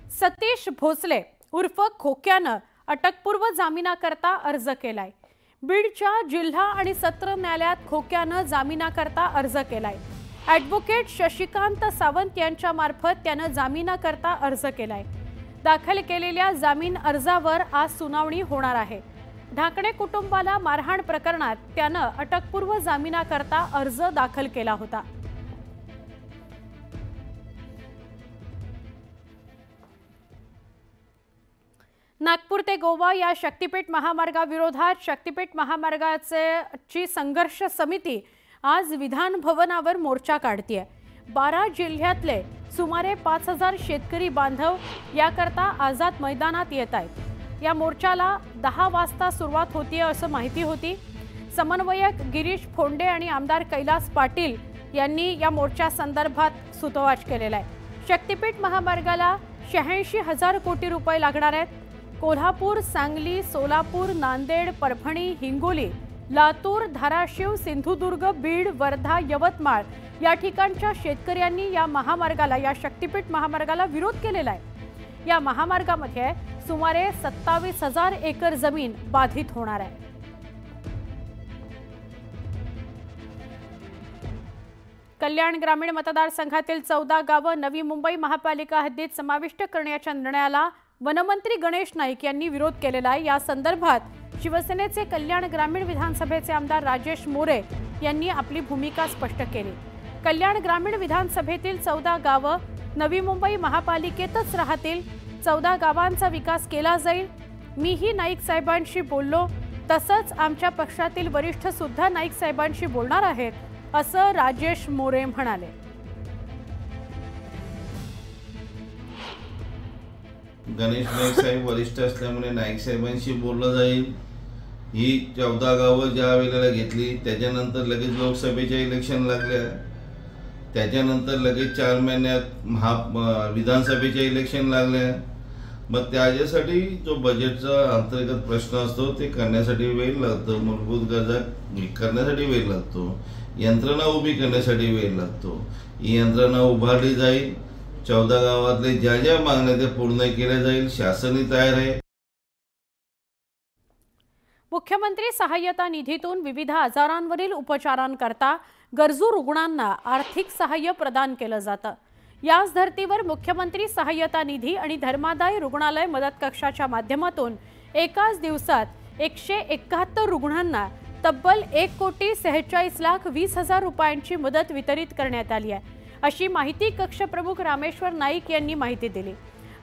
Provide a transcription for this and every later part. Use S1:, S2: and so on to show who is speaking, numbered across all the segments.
S1: सतीश भोसले उर्फ खोक्यानं अटकपूर्व जामिनाकरता अर्ज केलाय। बीडच्या जिल्हा आणि सत्र न्यायालयात खोक्यानं जामिनाकरता अर्ज केलाय। ॲडव्होकेट शशिकांत सावंत यांच्या मार्फत त्यानं जामिनाकरता अर्ज केलाय। दाखल केलेल्या जामीन अर्जावर आज सुनावणी होणार आहे। ढाकणे कुटुंबाला मारहाण प्रकरणात त्यानं अटकपूर्व जामिनाकरता अर्ज दाखल केला होता। नागपूर ते गोवा या शक्तिपीठ महामार्गाविरोधात शक्तिपीठ महामार्गाची संघर्ष समिती आज विधान भवनावर मोर्चा काढतेय। 12 जिल्ह्यातले सुमारे 5000 शेतकरी बांधव याकरता आझाद मैदानात येत आहेत। या मोर्चाला 10 वाजता सुरुवात होतीये असं माहिती होती। समन्वयक गिरीश फोंडे आणि आमदार कैलास पाटील यांनी या मोर्चा संदर्भात सूतोवाच केलेला आहे। शक्तिपीठ महामार्गाला 86,000 कोटी रुपये लागणार आहेत। कोल्हापूर, सांगली, सोलापूर, नांदेड, परभणी, हिंगोली, लातूर, धाराशिव, सिंधुदुर्ग, बीड, वर्धा, यवतमाळ या ठिकाणच्या शेतकऱ्यांनी या महामार्गाला, या शक्तिपीठ महामार्गाला विरोध केलेला आहे। या महामार्गामध्ये सुमारे 27,000 एकर जमीन बाधित होणार आहे। कल्याण ग्रामीण मतदारसंघातील 14 गावं नवी मुंबई महापालिका हद्दीत समाविष्ट करण्याच्या निर्णयाला वनमंत्री गणेश नाईक यांनी विरोध केलेला आहे। या संदर्भात शिवसेनेचे कल्याण ग्रामीण विधानसभेचे आमदार राजेश मोरे यांनी आपली भूमिका स्पष्ट केली। कल्याण ग्रामीण विधानसभेतील 14 गावं नवी मुंबई महापालिकेतच राहतील। 14 गावांचा विकास केला जाईल। मीही नाईक साहेबांशी बोललो, तसंच आमच्या पक्षातील वरिष्ठ सुद्धा नाईक साहेबांशी बोलणार आहेत, असं राजेश मोरे म्हणाले।
S2: गणेश नाईक साहेब वरिष्ठ असल्यामुळे नाईक साहेबांशी बोललं जाईल। ही 14 गावं ज्या वेळेला घेतली त्याच्यानंतर लगेच लोकसभेच्या इलेक्शन लागल्या, त्याच्यानंतर लगेच 4 महिन्यात विधानसभेच्या इलेक्शन लागल्या। मग त्याच्यासाठी जो बजेटचा अंतर्गत प्रश्न असतो ते करण्यासाठी वेळ लागतो, मूलभूत गरजा करण्यासाठी वेळ लागतो, यंत्रणा उभी करण्यासाठी वेळ लागतो। ही यंत्रणा उभारली जाईल। 14 गावातले ज्या मागण्या त्या पूर्ण केल्या जाईल। शासनही तयार आहे।
S1: मुख्यमंत्री सहाय्यता निधीतून विविध आजारांवरील उपचारांकरता गरजू रुग्णांना आर्थिक सहाय्य प्रदान केलं जातं। याच धर्तीवर मुख्यमंत्री सहाय्यता निधी आणि धर्मादाय रुग्णालय मदत कक्षाच्या माध्यमातून एकाच दिवसात 171 रुग्णांना तब्बल 1,46,20,000 रुपयांची मदत वितरित करण्यात आली आहे, अशी माहिती कक्षप्रमुख रामेश्वर नाईक यांनी माहिती दिली।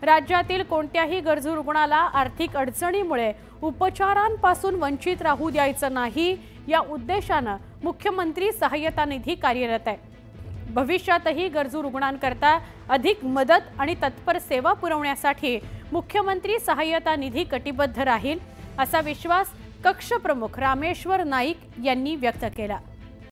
S1: राज्यातील कोणत्याही गरजू रुग्णाला आर्थिक अडचणीमुळे उपचारांपासून वंचित राहू द्यायचं नाही, या उद्देशानं मुख्यमंत्री सहाय्यता निधी कार्यरत आहे। भविष्यातही गरजू रुग्णांकरता अधिक मदत आणि तत्पर सेवा पुरवण्यासाठी मुख्यमंत्री सहाय्यता निधी कटिबद्ध राहील, असा विश्वास कक्षप्रमुख रामेश्वर नाईक यांनी व्यक्त केला।